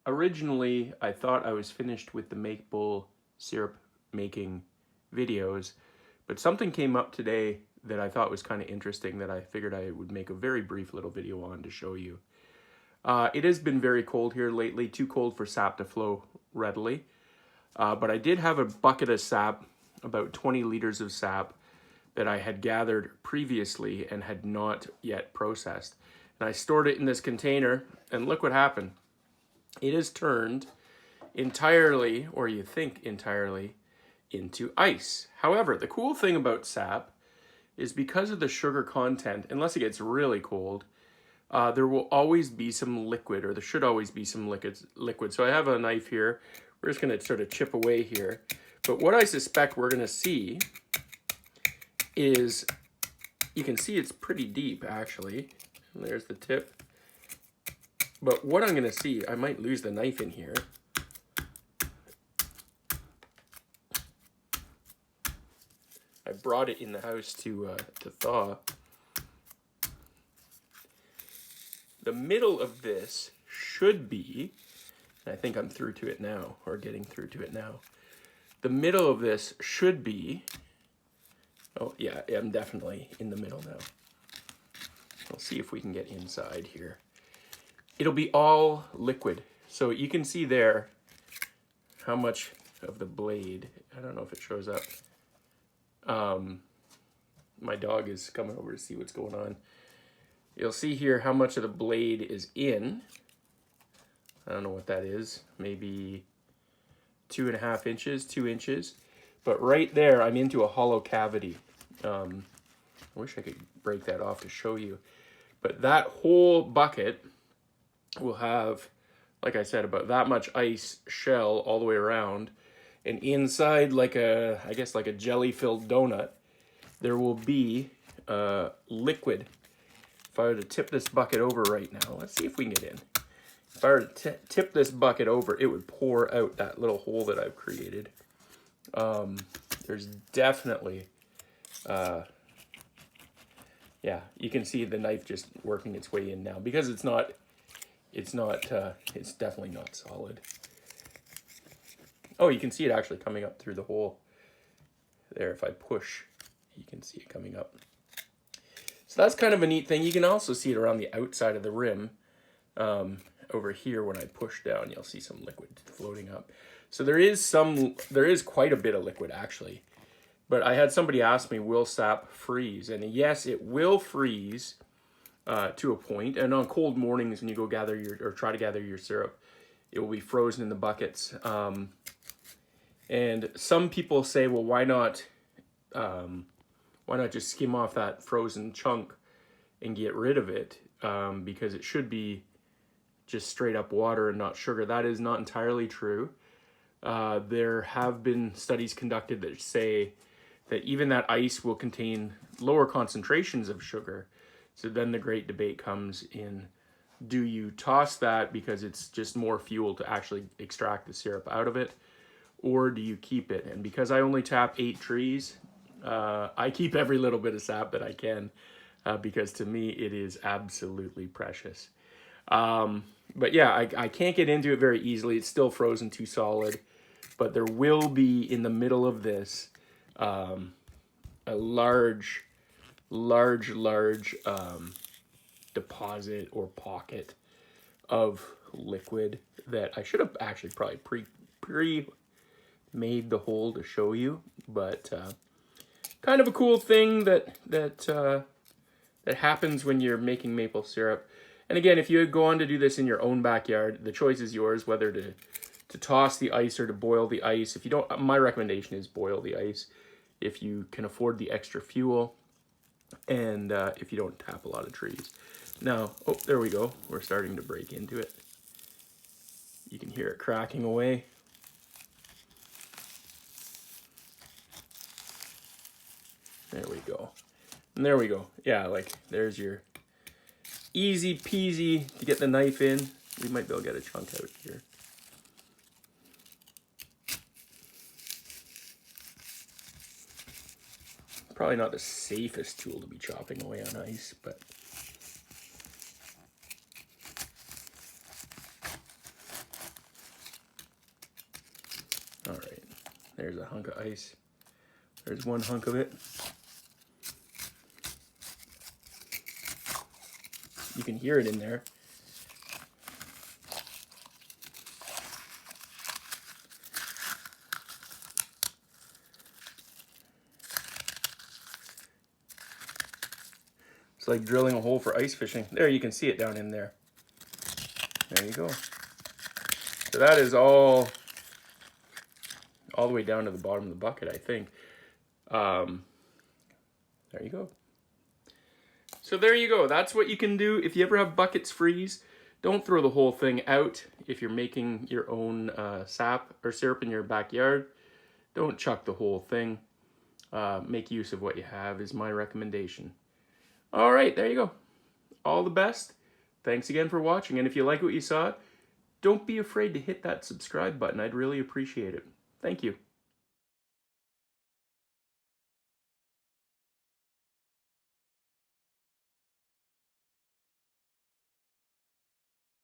Originally, I thought I was finished with the maple syrup making videos, but something came up today that I thought was kind of interesting that I figured I would make a very brief little video on to show you. It has been very cold here lately, too cold for sap to flow readily. But I did have a bucket of sap, about 20 liters of sap, that I had gathered previously and had not yet processed. And I stored it in this container, and look what happened. It is turned entirely, or you think entirely, into ice. However, the cool thing about sap is because of the sugar content, unless it gets really cold, there will always be some liquid, or there should always be some liquid. So I have a knife here. We're just going to sort of chip away here. But what I suspect we're going to see is, you can see it's pretty deep actually. There's the tip. But what I'm going to see, I might lose the knife in here. I brought it in the house to thaw. The middle of this should be, and I think I'm through to it now, or getting through to it now. The middle of this should be, oh yeah, I'm definitely in the middle now. We'll see if we can get inside here. It'll be all liquid. So you can see there how much of the blade, I don't know if it shows up. My dog is coming over to see what's going on. You'll see here how much of the blade is in. I don't know what that is. Maybe 2.5 inches, 2 inches. But right there, I'm into a hollow cavity. I wish I could break that off to show you. But that whole bucket will have, like I said, about that much ice shell all the way around. And inside, like a, I guess like a jelly-filled donut, there will be liquid. If I were to tip this bucket over right now, let's see if we can get in. If I were to tip this bucket over, it would pour out that little hole that I've created. There's definitely, yeah, you can see the knife just working its way in now because it's definitely not solid. Oh, you can see it actually coming up through the hole there. If I push, you can see it coming up. So that's kind of a neat thing. You can also see it around the outside of the rim. Over here, when I push down, you'll see some liquid floating up. So there is quite a bit of liquid actually. But I had somebody ask me, will sap freeze? And yes, it will freeze to a point. And on cold mornings when you go gather or try to gather your syrup, it will be frozen in the buckets. And some people say, well, why not just skim off that frozen chunk and get rid of it? Because it should be just straight up water and not sugar. That is not entirely true. There have been studies conducted that say that even that ice will contain lower concentrations of sugar. So then the great debate comes in, do you toss that because it's just more fuel to actually extract the syrup out of it? Or do you keep it? And because I only tap 8 trees, I keep every little bit of sap that I can because to me it is absolutely precious. But yeah, I can't get into it very easily. It's still frozen too solid. But there will be in the middle of this a large deposit or pocket of liquid that I should have actually probably pre-made the hole to show you. But kind of a cool thing that happens when you're making maple syrup. And again, if you go on to do this in your own backyard, the choice is yours whether to toss the ice or to boil the ice. If you don't, my recommendation is boil the ice if you can afford the extra fuel and if you don't tap a lot of trees. Now, oh, there we go. We're starting to break into it. You can hear it cracking away. There we go. And there we go. Yeah, like there's your easy peasy to get the knife in. We might be able to get a chunk out here. Probably not the safest tool to be chopping away on ice, but There's a hunk of ice. There's one hunk of it. You can hear it in there. It's like drilling a hole for ice fishing. There, you can see it down in there. There you go. So that is all the way down to the bottom of the bucket, I think. There you go. So there you go. That's what you can do if you ever have buckets freeze. Don't throw the whole thing out. If you're making your own sap or syrup in your backyard, don't chuck the whole thing. Make use of what you have is my recommendation. All right, there you go. All the best. Thanks again for watching. And if you like what you saw, don't be afraid to hit that subscribe button. I'd really appreciate it. Thank you.